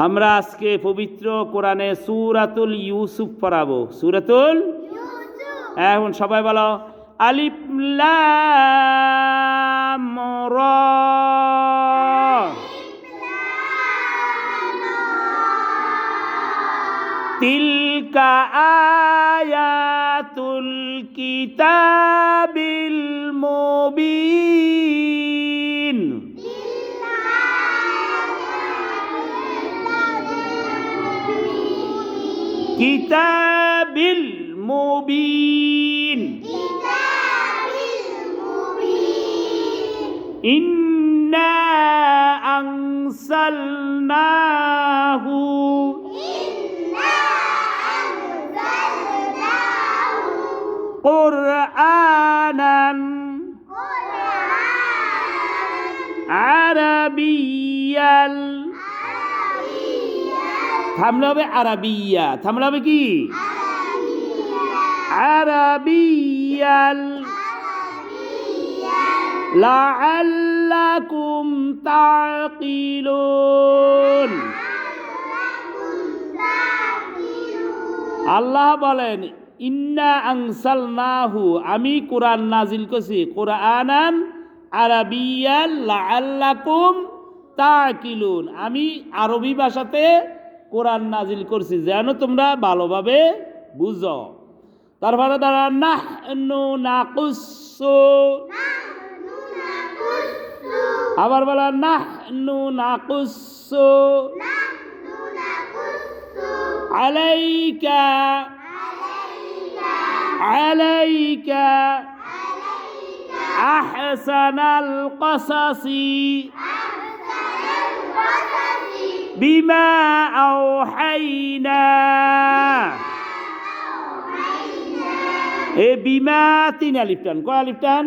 আমরা আজকে পবিত্র কোরআনে সূরাতুল ইউসুফ পড়াবো। সূরাতুল ইউসুফ। এখন সবাই বলো আলিফ লাম রা। তিলকা আয়াতুল কিতাবিল মুবিন। কিতাবিল মুবিন। ইন্না আনসালনাহু কুরআনান আরাবিয়াল। থামলে হবে আরাবিয়া। থামলে হবে কি আরাবিয়াল। লাআল্লাকুম তাকিলুন। আল্লাহ বলেন ইন্না আনসালনাহু, আমি কোরআন নাজিল করছি, কুরআনান আরাবিয়াল লাআল্লাকুম তাকিলুন, আমি আরবি ভাষাতে কোরআন নাজিল করছি যেন তোমরা ভালোভাবে বুঝো। তারপরে দ্বারা নাহনু নাকুসু, আবার বলা নাহনু নাকুসু আলাইকা আলাইকা আহসানাল কসাসি বিমা আওহাইনা। এ বিমা তিন আলিফ টান। কয় আলিফ টান?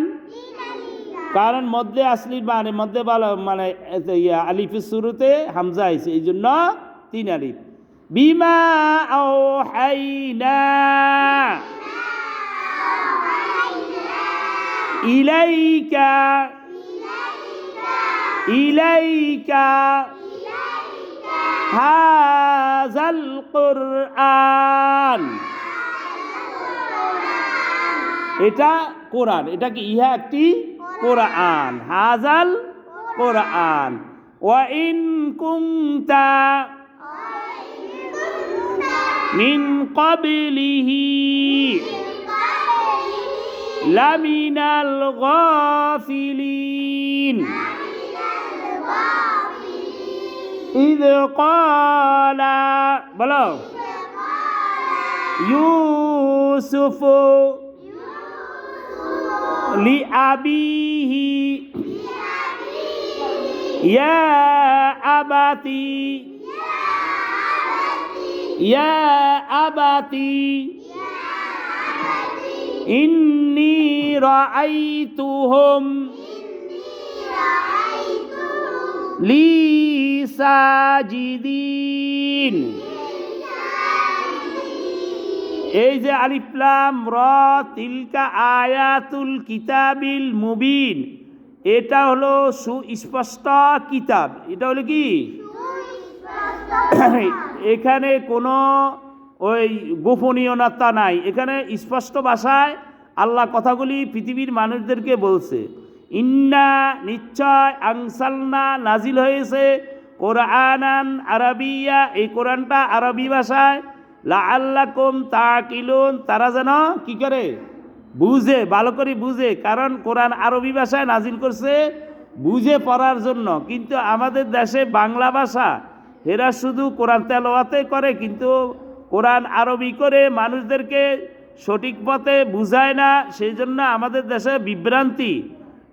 কারণ মধ্যে আসলির মানে মধ্যে ভালো মানে আলিফের শুরুতে হামজা আইছে, এই জন্য তিন আলিফ। বিমা আওহাইনা ইলাইকা ইলাইকা হাযাল কুরআন। এটা কোরআন, এটা কি ইহা একটি কোরআন। হাযাল কোরআন। ওয়া ইন কুনতা মিন ক্বাবলিহি লামিনাল গাফিলিন। إذ قال بلو يوسف لأبيه يا أبتي يا أبتي إني رأيتهم লি সাজিদিন। এই যে আলিফ লাম রা তিলকা আয়াতুল কিতাবিল মুবিন, এটা হলো সুস্পষ্ট কিতাব। এটা হলো কি এখানে কোনো ওই গোপনীয়তা নাই, এখানে স্পষ্ট ভাষায় আল্লাহ কথাগুলি পৃথিবীর মানুষদেরকে বলছে। ইন্না নিশ্চয়, আনসালনা নাজিল হয়েছে, কোরআনান আরাবিয়া, এই কোরআনটা আরবি ভাষায়, লাআল্লাকুম তাকিলুন, তারা যেন কি করে বুঝে, ভালো করে বুঝে। কারণ কোরআন আরবি ভাষায় নাজিল করছে বুঝে পড়ার জন্য। কিন্তু আমাদের দেশে বাংলা ভাষা এরা শুধু কোরআন তেলাওয়াতে করে, কিন্তু কোরআন আরবি করে মানুষদেরকে সঠিক পথে বুঝায় না। সেই জন্য আমাদের দেশে বিভ্রান্তি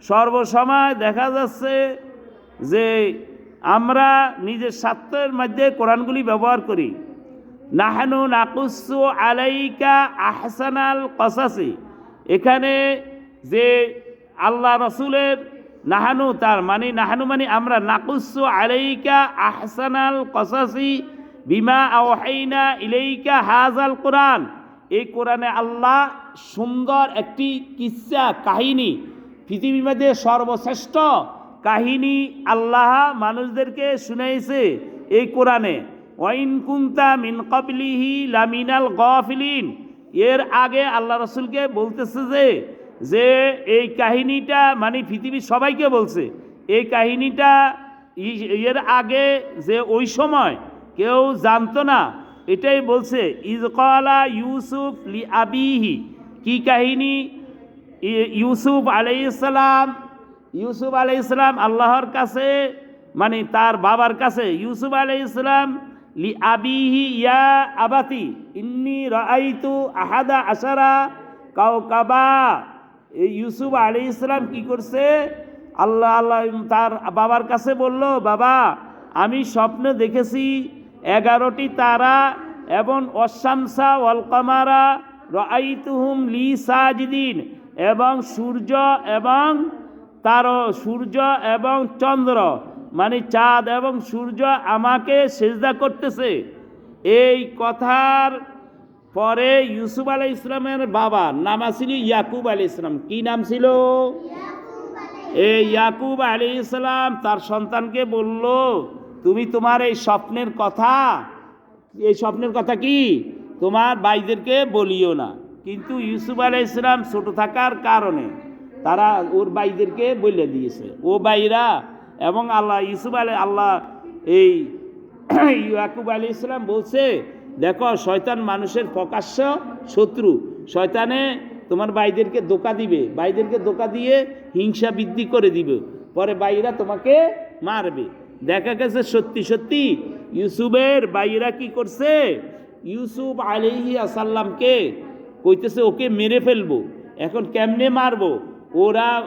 সর্বসময় দেখা যাচ্ছে যে আমরা নিজের স্বার্থের মধ্যে কোরআনগুলি ব্যবহার করি। নাহনু নাকুসু আলাইকা আহসানাল কসাসি, এখানে যে আল্লাহ রসুলের নাহানু, তার মানে নাহানু মানে আমরা, নাকুসু আলাইকা আহসানাল কসাসি বিমা আওহাইনা ইলাইকা হাযাল কোরআন, এই কোরআনে আল্লাহ সুন্দর একটি কিসসা কাহিনী, পৃথিবীর মধ্যে সর্বশ্রেষ্ঠ কাহিনী আল্লাহ মানুষদেরকে শুনাইছে। এই কোরআনে, ওয়াইন কুনতা মিন ক্বাবলিহি লামিনাল গাফিলিন, এর আগে আল্লাহ রসুলকে বলতেছে যে এই কাহিনীটা মানে পৃথিবীর সবাইকে বলছে এই কাহিনীটা এর আগে যে ওই সময় কেউ জানতো না, এটাই বলছে। ইজ ক্বালা ইউসুফ লি আবিহি, কি কাহিনী? ইউসুফ আলাইহিস সালাম আল্লাহর কাছে মানে তার বাবার কাছে, ইউসুফ আলাইহিস সালাম লি আবিহি ইয়া আবাতি ইন্নী রাআইতু আহাদা আশারা কাওকাবা। এই ইউসুফ আলাইহিস সালাম কি করছে? আল্লাহ তার বাবার কাছে বলল, বাবা আমি স্বপ্নে দেখেছি 11টি তারা এবং অশামসা ওয়াল কামারা রাআইতুহুম লি সাজিদিন, এবং সূর্য এবং চন্দ্র মানে চাঁদ এবং সূর্য আমাকে সেজদা করতেছে। এই কথার পরে ইউসুফ আলাইহিস সালামের বাবার নাম ছিল ইয়াকুব আলাইহিস সালাম। কি নাম ছিল? এই ইয়াকুব আলাইহিস সালাম তার সন্তানকে বলল, তুমি তোমার এই স্বপ্নের কথা কি তোমার ভাইদেরকে বলিও না। কিন্তু ইউসুফ আলাইহিস সালাম ছোট থাকার কারণে তারা ওর ভাইদেরকে বলে দিয়েছে। ও ভাইরা এবং এই ইয়াকুব আলাইহিস সালাম বলছে, দেখো শয়তান মানুষের প্রকাশ্য শত্রু, শয়তানে তোমার ভাইদেরকে ধোঁকা দিবে, ভাইদেরকে ধোঁকা দিয়ে হিংসা বৃদ্ধি করে দিবে, পরে ভাইরা তোমাকে মারবে। দেখা গেছে সত্যি ইউসুফের ভাইরা কি করছে? ইউসুফ আলাইহিস সালামকে কইতেছে ওকে মেরে ফেলবো। এখন কেমনে মারবো?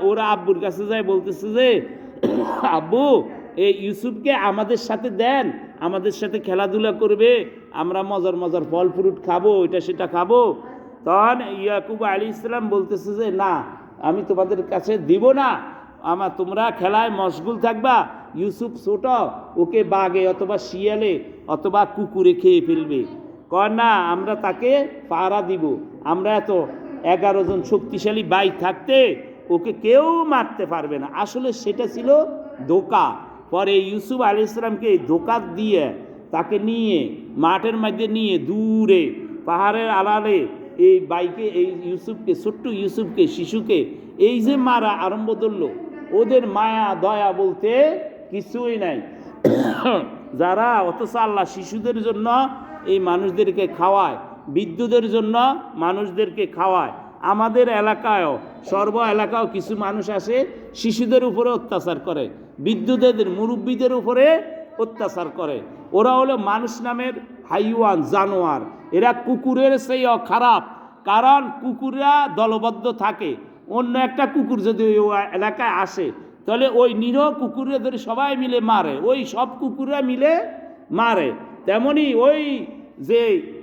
ওরা আব্বুর কাছে যায়, বলতেছে যে আব্বু এই ইউসুফকে আমাদের সাথে দেন, আমাদের সাথে খেলাধুলা করবে, আমরা মজার ফল ফ্রুট খাবো, এটা সেটা খাবো। তখন ইয়াকুব আলাইহিস সালাম বলতেছে যে না, আমি তোমাদের কাছে দিব না, তোমরা খেলায় মশগুল থাকবা। ইউসুফ ছোট, ওকে বাঘে অথবা শিয়ালে অথবা কুকুরে খেয়ে ফেলবে। কয় না, আমরা তাকে পাহারা দিব, আমরা এত 11 জন শক্তিশালী ভাই থাকতে ওকে কেউ মারতে পারবে না। আসলে সেটা ছিল ধোঁকা। পরে ইউসুফ আলাইহিস সালামকে ধোঁকা দিয়ে তাকে নিয়ে মাঠের মধ্যে নিয়ে দূরে পাহাড়ের আড়ালে এই ছোট্ট ইউসুফকে শিশুকে এই যে মারা আরম্ভ করল, ওদের মায়া দয়া বলতে কিছুই নাই। যারা অথচ আল্লাহ শিশুদের জন্য এই মানুষদেরকে খাওয়ায়, বিদ্যুতের জন্য মানুষদেরকে খাওয়ায়। আমাদের এলাকায়ও সর্ব এলাকাও কিছু মানুষ আসে শিশুদের উপরে অত্যাচার করে, বিদ্যুতের মুরব্বীদের উপরে অত্যাচার করে। ওরা হলো মানুষ নামের হাইওয়ান, জানোয়ার। এরা কুকুরের চেয়েও খারাপ, কারণ কুকুররা দলবদ্ধ থাকে। অন্য একটা কুকুর যদি ওই এলাকায় আসে তাহলে ওই নিরহ কুকুরে ধরে সবাই মিলে মারে, ওই সব কুকুররা মিলে মারে। তেমনি ওই যে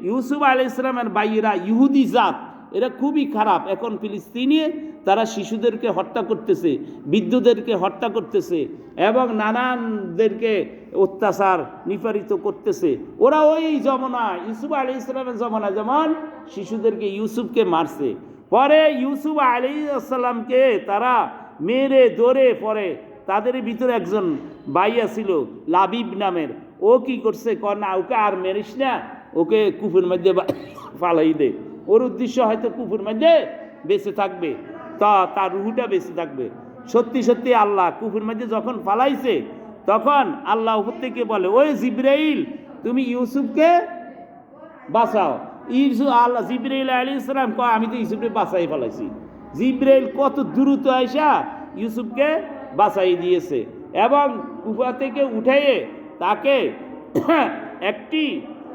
ইউসুফ আলাইহিস সালামের ভাইয়েরা ইহুদি জাত, এরা খুবই খারাপ। এখন ফিলিস্তিনে তারা শিশুদেরকে হত্যা করতেছে, বৃদ্ধদেরকে হত্যা করতেছে এবং নানানদেরকে অত্যাচার নিপীড়িত করতেছে। ওরা ওই জমানায় ইউসুফ আলাইহিস সালামের জমানায় যেমন শিশুদেরকে ইউসুফকে মারছে, পরে ইউসুফ আলাইহিস সালামকে তারা মেরে ধরে পরে তাদের ভিতরে একজন ভাইয়া ছিল লাবিব নামের, ও কি করছে, না ওকে আর মেরিস না, ওকে কূপের মধ্যে ফালাই দে। ওর উদ্দেশ্য হয়তো কূপের মধ্যে বেঁচে থাকবে, তার রুহুটা বেঁচে থাকবে। সত্যি আল্লাহ কূপের মধ্যে যখন ফালাইছে তখন আল্লাহ উপর থেকে বলে, ওই জিবরাইল তুমি ইউসুফকে বাঁচাও। জিবরাইল আলাইহিস সালাম কয়, আমি তো ইউসুফকে বাঁচাই ফেলাইছি। জিবরাইল কত দ্রুত আইসা ইউসুফকে বাঁচাই দিয়েছে এবং কুফা থেকে উঠাইয়ে তাকে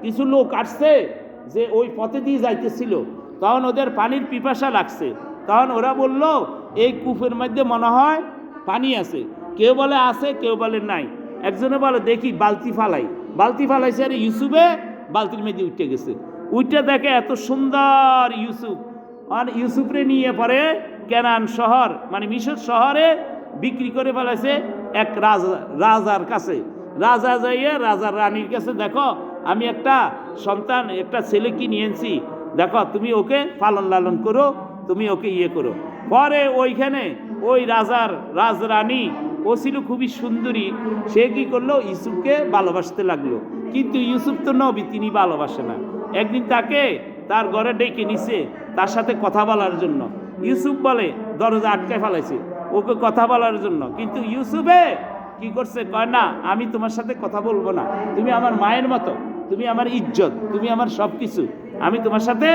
কিছু লোক আসছে যে ওই পথে দিয়ে যাইতেছিল, তখন ওদের পানির পিপাসা লাগছে। তখন ওরা বলল, এই কূপের মধ্যে মনে হয় পানি আছে। কেউ বলে আছে, কেউ বলে নাই। একজনে বলে দেখি বালতি ফালাইছে, আর ইউসুফে বালতির মধ্যে উঠে গেছে। উঠে দেখে এত সুন্দর ইউসুফ, আর ইউসুফরে নিয়ে পরে কেনান শহর মানে মিশর শহরে বিক্রি করে ফেলাইছে এক রাজার কাছে। রাজা যাইয়ে রাজার রানীর কাছে, দেখো আমি একটা ছেলে কিনে এনেছি, দেখো তুমি ওকে পালন লালন করো, তুমি ওকে করো। পরে ওইখানে ওই রাজরানী ও ছিল খুবই সুন্দরী, সে কি করলো, ইউসুফকে ভালোবাসতে লাগলো। কিন্তু ইউসুফ তো নবী, তিনি ভালোবাসে না। একদিন তাকে তার ঘরে ডেকে নিছে তার সাথে কথা বলার জন্য। ইউসুফ বলে দরজা আটকায় ফেলাইছে ওকে কথা বলার জন্য, কিন্তু ইউসুফে কি করছে, কয় না আমি তোমার সাথে কথা বলবো না, তুমি আমার মায়ের মতো, তুমি আমার ইজ্জত, তুমি আমার সব কিছু, আমি তোমার সাথে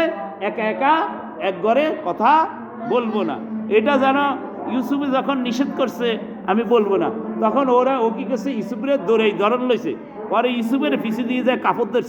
একা একা এক ঘরে কথা বলবো না। এটা জানো, ইউসুফে যখন নিষেধ করছে আমি বলবো না, তখন ও কি করছে, ইউসুফের দৌড়ে ধরন লইছে, পরে ইউসুফের পিছু দিয়ে যায় কাপড় ধরছে।